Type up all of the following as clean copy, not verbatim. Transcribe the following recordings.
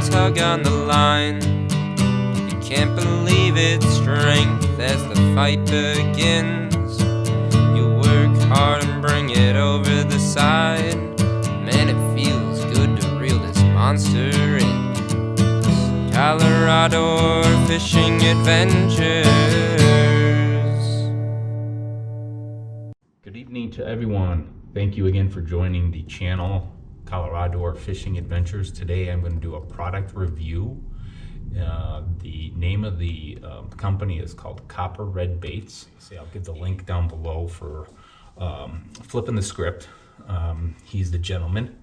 tug on the line. You can't believe its strength as the fight begins. You work hard and bring it over the side. Man, it feels good to reel this monster in. Colorado fishing adventures. Good evening to everyone. Thank you again for joining the channel, Colorado Fishing Adventures. Today I'm going to do a product review. The name of the company is called Copper Red Baits. See, I'll give the link down below for Flippin The Script. He's the gentleman,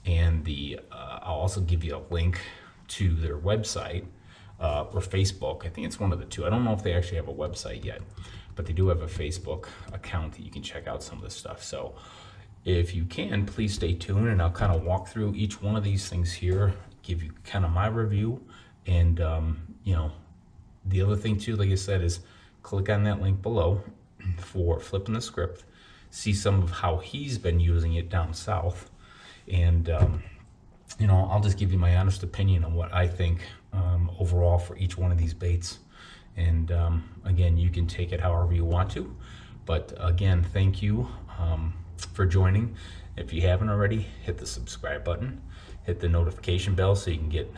and I'll also give you a link to their website or Facebook. I think it's one of the two. I don't know if they actually have a website yet, but they do have a Facebook account that you can check out some of this stuff. So if you can, please stay tuned, and I'll kind of walk through each one of these things here, give you kind of my review. And you know, the other thing too, like I said, is click on that link below for Flippin The Script, see some of how he's been using it down south, and you know, I'll just give you my honest opinion on what I think overall for each one of these baits. And again, you can take it however you want to, but again, thank you for joining. If you haven't already, hit the subscribe button, hit the notification bell so you can get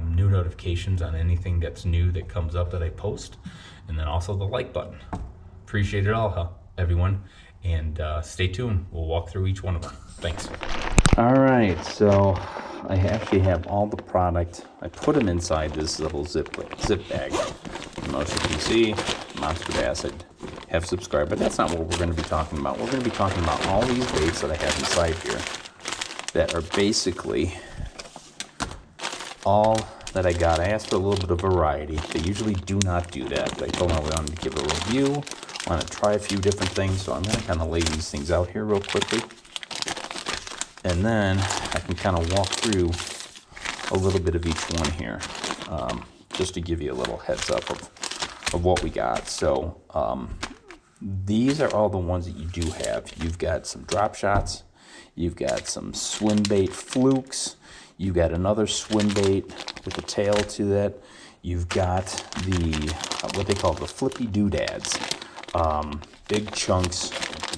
new notifications on anything that's new that comes up that I post, and then also the like button. Appreciate it all, everyone, and stay tuned. We'll walk through each one of them. Thanks. All right, so I actually have all the product. I put them inside this little zip bag. Most of you can see, Monster Acid, have subscribed, but that's not what we're going to be talking about. We're going to be talking about all these baits that I have inside here that are basically all that I got. I asked for a little bit of variety. They usually do not do that, but I told them I wanted to give a review. I want to try a few different things, so I'm going to kind of lay these things out here real quickly. And then I can kind of walk through a little bit of each one here, just to give you a little heads up of what we got. So these are all the ones that you do have. You've got some drop shots, you've got some swim bait flukes, you've got another swim bait with a tail to that, you've got the what they call the flippy doodads, big chunks,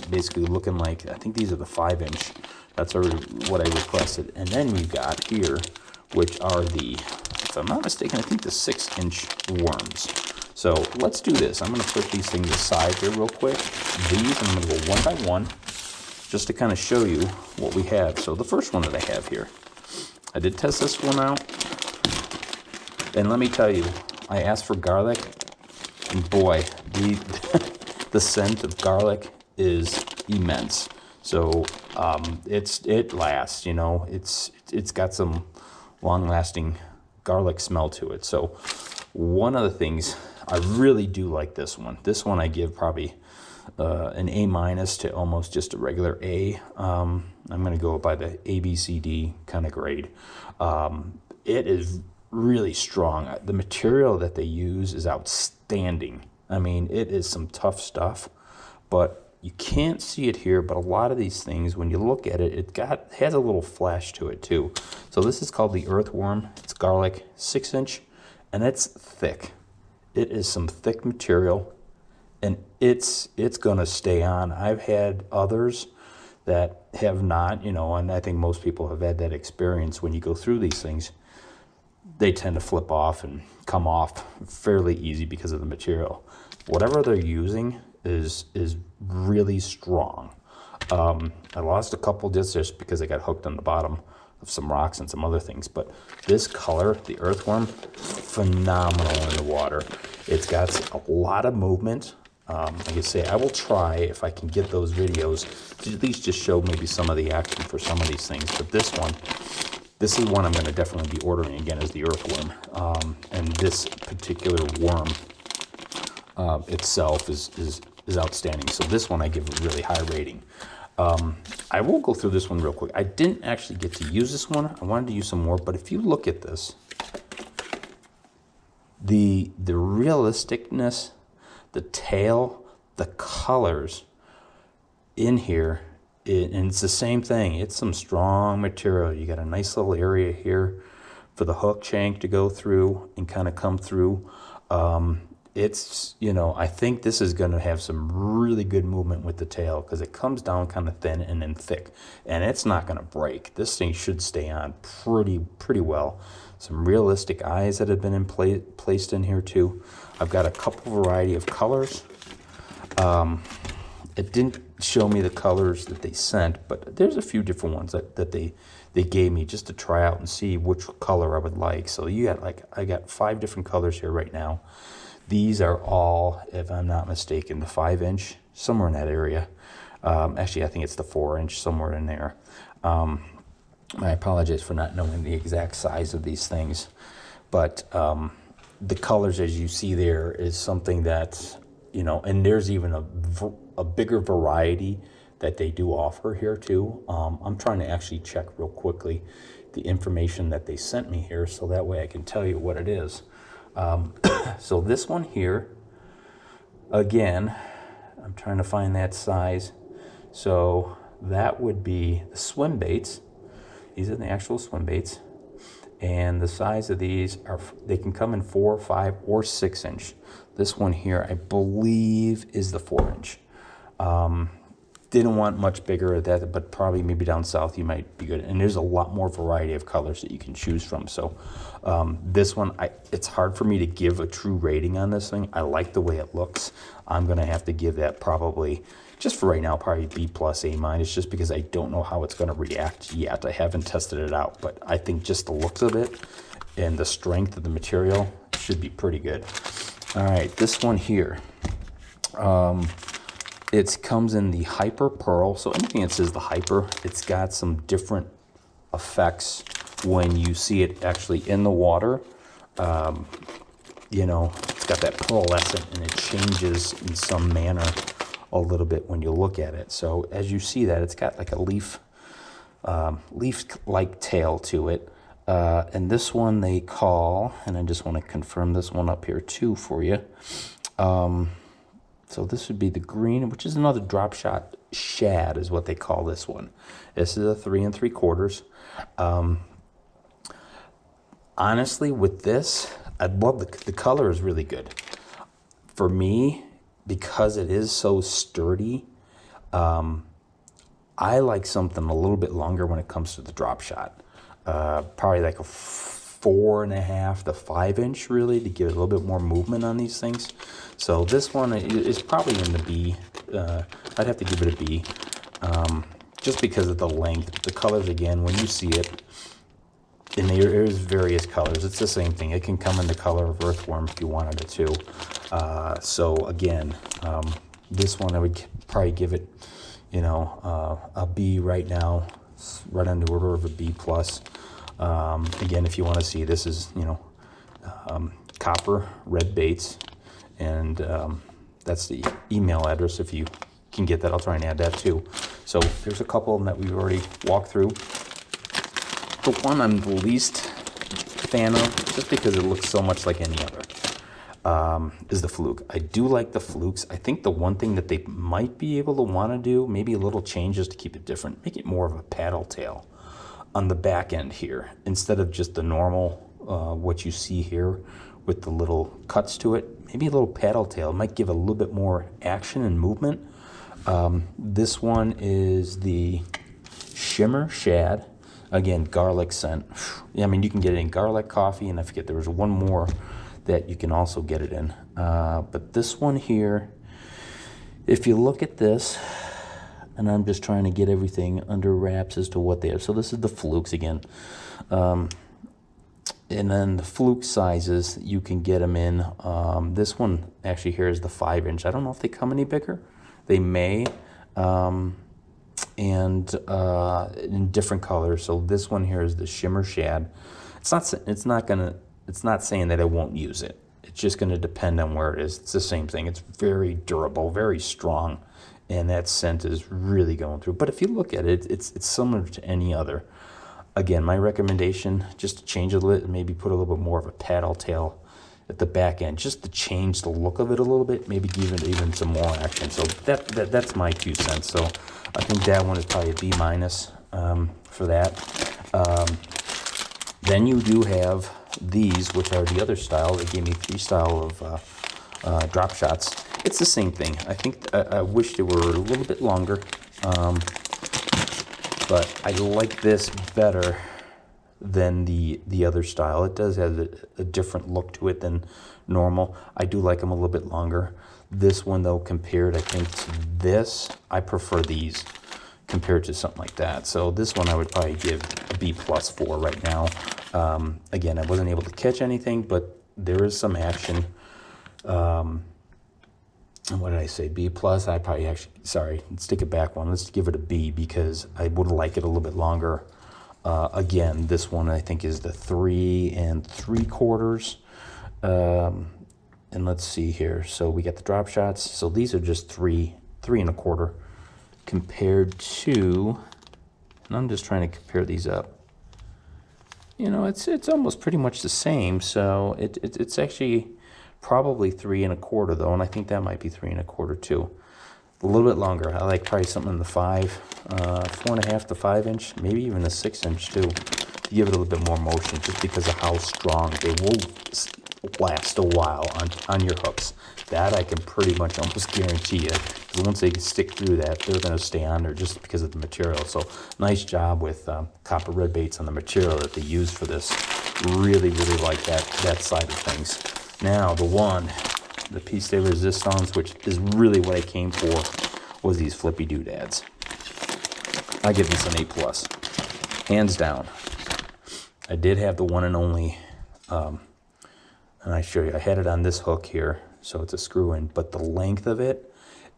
basically looking like, I think these are the 5-inch. That's already what I requested. And then we've got here, which are the, if I'm not mistaken, I think the 6-inch worms. So let's do this. I'm going to put these things aside here real quick. These, I'm going to go one by one, just to kind of show you what we have. So the first one that I have here, I did test this one out. And let me tell you, I asked for garlic, and boy, the scent of garlic is immense. So it lasts, you know, it's got some long-lasting garlic smell to it. So one of the things, I really do like this one. This one I give probably an A- to almost just a regular A. I'm going to go by the ABCD kind of grade. It is really strong. The material that they use is outstanding. I mean, it is some tough stuff, but you can't see it here, but a lot of these things, when you look at it, it has a little flash to it too. So this is called the Earthworm. It's garlic, 6-inch, and it's thick. It is some thick material, and it's gonna stay on. I've had others that have not, you know, and I think most people have had that experience. When you go through these things, they tend to flip off and come off fairly easy because of the material. Whatever they're using is really strong. I lost a couple just because I got hooked on the bottom of some rocks and some other things, but this color, the Earthworm, phenomenal in the water. It's got a lot of movement. Like I say, I will try, if I can get those videos, to at least just show maybe some of the action for some of these things. But this is one I'm going to definitely be ordering again, is the Earthworm. And this particular worm itself is outstanding. So this one I give a really high rating. I will go through this one real quick. I didn't actually get to use this one. I wanted to use some more, but if you look at this, the realisticness, the tail, the colors in here, and it's the same thing. It's some strong material. You got a nice little area here for the hook shank to go through and kind of come through. It's, you know, I think this is going to have some really good movement with the tail because it comes down kind of thin and then thick, and it's not going to break. This thing should stay on pretty well. Some realistic eyes that have been placed in here too. I've got a couple variety of colors. It didn't show me the colors that they sent, but there's a few different ones that they gave me just to try out and see which color I would like. So you got like, I got 5 different colors here right now. These are all, if I'm not mistaken, the 5-inch, somewhere in that area. Actually, I think it's the 4-inch, somewhere in there. I apologize for not knowing the exact size of these things, but the colors, as you see there, is something that, you know, and there's even a bigger variety that they do offer here too. I'm trying to actually check real quickly the information that they sent me here, so that way I can tell you what it is. So this one here, again, I'm trying to find that size. So that would be the swim baits. These are the actual swim baits. And the size of these are, they can come in 4, 5, or 6-inch. This one here, I believe, is the 4-inch. Didn't want much bigger at that, but probably maybe down south you might be good. And there's a lot more variety of colors that you can choose from. So this one, it's hard for me to give a true rating on this thing. I like the way it looks. I'm gonna have to give that probably, just for right now, probably B+, A-, just because I don't know how it's gonna react yet. I haven't tested it out, but I think just the looks of it and the strength of the material should be pretty good. All right, this one here. It comes in the Hyper Pearl. So anything that says the Hyper, it's got some different effects when you see it actually in the water. You know, it's got that pearlescent and it changes in some manner a little bit when you look at it. So as you see that, it's got like a leaf-like tail to it. And this one they call, and I just want to confirm this one up here too for you. So this would be the green, which is another drop shot shad is what they call this one. This is a 3 3/4. Honestly, with this, I love the color is really good. For me, because it is so sturdy, I like something a little bit longer when it comes to the drop shot. Probably like a 4.5 to 5-inch really, to give it a little bit more movement on these things. So this one is probably in the B. I'd have to give it a B, just because of the length. The colors, again, when you see it, and there's various colors. It's the same thing. It can come in the color of Earthworm if you wanted it to. So again, this one I would probably give it, you know, a B right now, right on the order of a B+. Again, if you want to see, this is, you know, copper red baits, and that's the email address. If you can get that, I'll try and add that too. So there's a couple of them that we've already walked through. The one I'm the least fan of, just because it looks so much like any other, is the Fluke. I do like the Flukes. I think the one thing that they might be able to want to do, maybe a little changes to keep it different, make it more of a paddle tail on the back end here, instead of just the normal, what you see here with the little cuts to it. Maybe a little paddle tail might give a little bit more action and movement. This one is the Shimmer Shad. Again, garlic scent. I mean, you can get it in garlic coffee, and I forget there was one more that you can also get it in. But this one here, if you look at this, and I'm just trying to get everything under wraps as to what they are. So this is the Flukes again. And then the Fluke sizes, you can get them in. This one actually here is the 5-inch. I don't know if they come any bigger. They may. And in different colors. So this one here is the Shimmer Shad. It's not saying that I won't use it. It's just going to depend on where it is. It's the same thing. It's very durable, very strong, and that scent is really going through. But if you look at it, it's similar to any other. Again, my recommendation, just to change a little, maybe put a little bit more of a paddle tail at the back end, just to change the look of it a little bit, maybe give it even some more action. So that's my 2 cents. So I think that one is probably a B- for that. Then you do have these, which are the other style. They gave me 3 style of drop shots. It's the same thing. I think I wish they were a little bit longer, but I like this better than the other style. It does have a different look to it than normal. I do like them a little bit longer. This one though, compared I think to this, I prefer these compared to something like that. So this one I would probably give a B+ for right now. Again, I wasn't able to catch anything, but there is some action. And what did I say? B+. I probably actually, sorry, let's take it back one. Let's give it a B because I would like it a little bit longer. Again, this one I think is the 3 3/4. And let's see here. So we got the drop shots. So these are just 3 1/4 compared to, and I'm just trying to compare these up. You know, it's almost pretty much the same. So it's actually probably 3 1/4 though, and I think that might be 3 1/4 too. A little bit longer. I like probably something in the 4.5 to 5 inch, maybe even a 6 inch too, to give it a little bit more motion, just because of how strong they will last a while on your hooks. That I can pretty much almost guarantee you, because once they stick through that, they're going to stay on there just because of the material. So nice job with copper red baits on the material that they use for this. Really like that side of things. Now the piece de resistance, which is really what I came for, was these flippy doodads. I give this an A+, hands down. I did have the one and only, and I show you, I had it on this hook here, so it's a screw in, but the length of it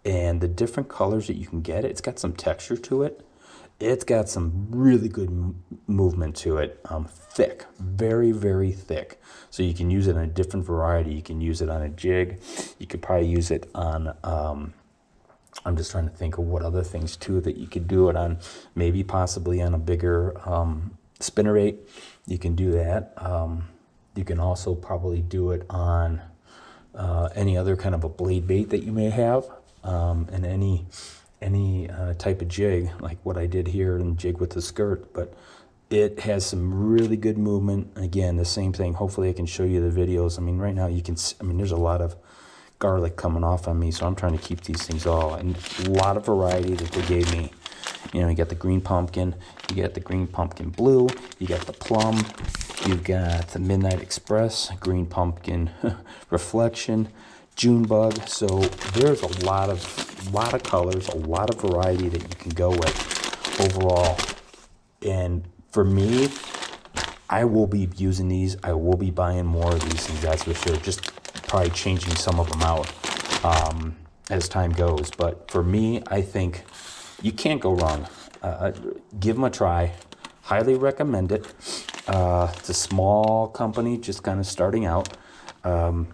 and the different colors that you can get, it's got some texture to it. It's got some really good movement to it. Thick, very thick. So you can use it in a different variety. You can use it on a jig. You could probably use it on, I'm just trying to think of what other things too that you could do it on. Maybe possibly on a bigger spinnerbait. You can do that. You can also probably do it on any other kind of a blade bait that you may have, and any type of jig, like what I did here in jig with the skirt. But it has some really good movement. Again, the same thing. Hopefully I can show you the videos. I mean, right now you can, I mean, there's a lot of garlic coming off on me, so I'm trying to keep these things all, and a lot of variety that they gave me. You know, you got the green pumpkin, you got the green pumpkin blue, you got the plum, you've got the Midnight Express, green pumpkin reflection, June bug. So there's a lot of colors, a lot of variety that you can go with overall. And for me, I will be using these. I will be buying more of these things, that's for sure. Just probably changing some of them out as time goes. But for me, I think you can't go wrong. Give them a try. Highly recommend it. It's a small company, just kind of starting out. The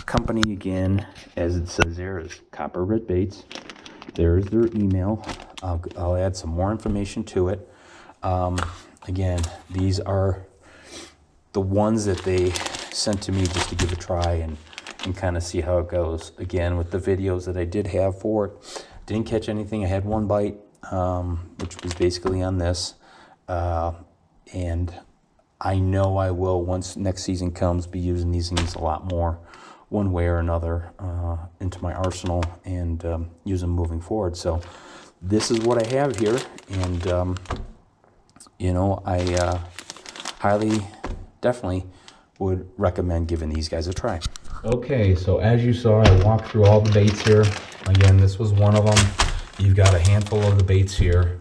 company, again, as it says there, is Copper Red Baits. There's their email. I'll add some more information to it. Again, these are the ones that they sent to me just to give a try and kind of see how it goes. Again, with the videos that I did have for it, didn't catch anything. I had one bite, which was basically on this. And I know I will, once next season comes, be using these things a lot more, one way or another, into my arsenal, and use them moving forward. So this is what I have here, and you know, I highly, definitely would recommend giving these guys a try. Okay, so as you saw, I walked through all the baits here. Again, this was one of them. You've got a handful of the baits here.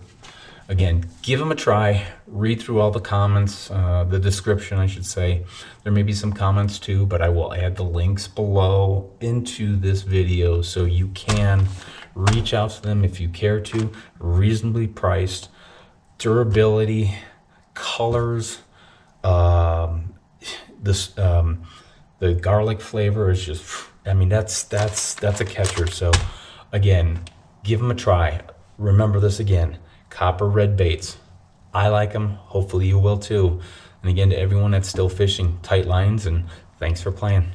Again, give them a try. Read through all the comments, the description, I should say. There may be some comments too, but I will add the links below into this video so you can reach out to them if you care to. Reasonably priced, durability, colors, the garlic flavor is just, I mean, that's a catcher. So again, give them a try. Remember this again, Copper Red Baits. I like them. Hopefully you will too. And again, to everyone that's still fishing, tight lines, and thanks for playing.